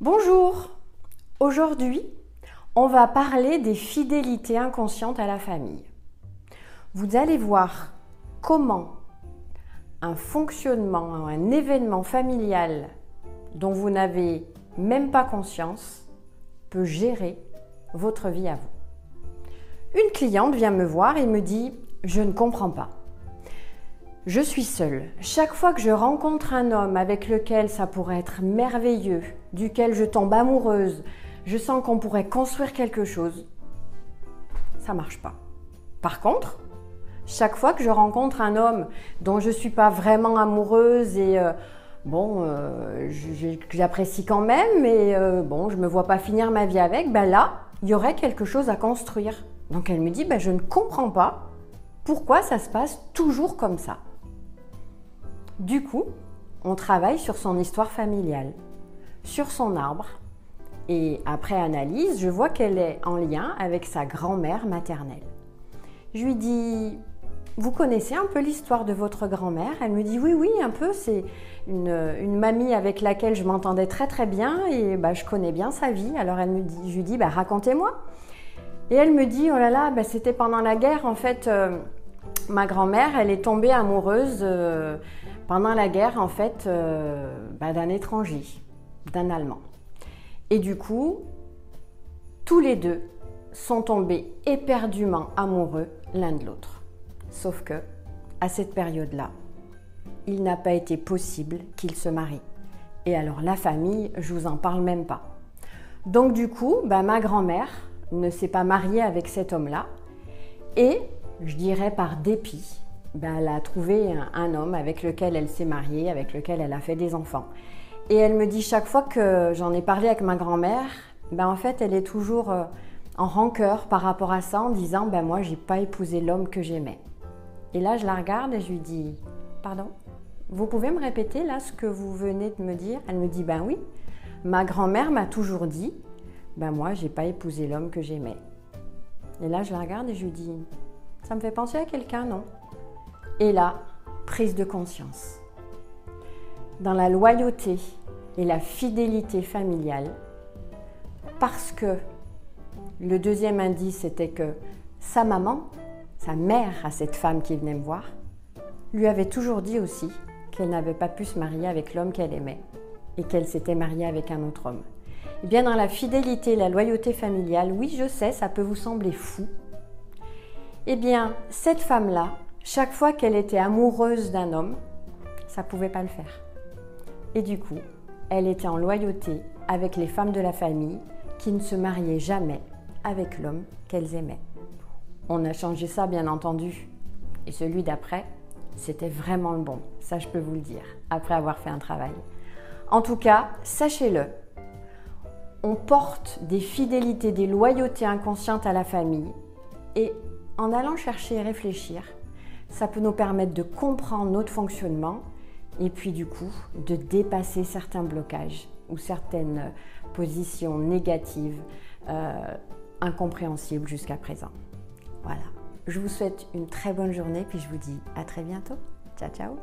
Bonjour! Aujourd'hui, on va parler des fidélités inconscientes à la famille. Vous allez voir comment un fonctionnement, un événement familial dont vous n'avez même pas conscience peut gérer votre vie à vous. Une cliente vient me voir et me dit « Je ne comprends pas. Je suis seule. Chaque fois que je rencontre un homme avec lequel ça pourrait être merveilleux, duquel je tombe amoureuse, je sens qu'on pourrait construire quelque chose, ça ne marche pas. Par contre, chaque fois que je rencontre un homme dont je ne suis pas vraiment amoureuse et j'apprécie quand même, mais je ne me vois pas finir ma vie avec, là, il y aurait quelque chose à construire. Donc elle me dit, je ne comprends pas pourquoi ça se passe toujours comme ça. Du coup, on travaille sur son histoire familiale, sur son arbre, et après analyse, je vois qu'elle est en lien avec sa grand-mère maternelle. Je lui dis, vous connaissez un peu l'histoire de votre grand-mère? Elle me dit, oui, un peu, c'est une mamie avec laquelle je m'entendais très très bien et je connais bien sa vie. Alors je lui dis, racontez-moi. Et elle me dit, oh là là, c'était pendant la guerre, en fait, ma grand-mère, elle est tombée amoureuse pendant la guerre, en fait, d'un étranger, d'un Allemand. Et du coup, tous les deux sont tombés éperdument amoureux l'un de l'autre. Sauf que, à cette période-là, il n'a pas été possible qu'ils se marient. Et alors la famille, je vous en parle même pas. Donc du coup, ma grand-mère ne s'est pas mariée avec cet homme-là. Et, je dirais par dépit, elle a trouvé un homme avec lequel elle s'est mariée, avec lequel elle a fait des enfants. Et elle me dit, chaque fois que j'en ai parlé avec ma grand-mère, en fait, elle est toujours en rancœur par rapport à ça, en disant, moi, j'ai pas épousé l'homme que j'aimais. Et là, je la regarde et je lui dis, pardon, vous pouvez me répéter là ce que vous venez de me dire? Elle me dit, oui, ma grand-mère m'a toujours dit, moi, j'ai pas épousé l'homme que j'aimais. Et là, je la regarde et je lui dis, ça me fait penser à quelqu'un, non? Et là, prise de conscience. Dans la loyauté et la fidélité familiale, parce que le deuxième indice était que sa maman, sa mère à cette femme qui venait me voir, lui avait toujours dit aussi qu'elle n'avait pas pu se marier avec l'homme qu'elle aimait et qu'elle s'était mariée avec un autre homme. Eh bien, dans la fidélité et la loyauté familiale, oui, je sais, ça peut vous sembler fou. Eh bien, cette femme-là, chaque fois qu'elle était amoureuse d'un homme, ça ne pouvait pas le faire. Et du coup, elle était en loyauté avec les femmes de la famille qui ne se mariaient jamais avec l'homme qu'elles aimaient. On a changé ça, bien entendu. Et celui d'après, c'était vraiment le bon. Ça, je peux vous le dire, après avoir fait un travail. En tout cas, sachez-le, on porte des fidélités, des loyautés inconscientes à la famille. Et en allant chercher et réfléchir, ça peut nous permettre de comprendre notre fonctionnement et puis du coup de dépasser certains blocages ou certaines positions négatives, incompréhensibles jusqu'à présent. Voilà, je vous souhaite une très bonne journée puis je vous dis à très bientôt. Ciao, ciao!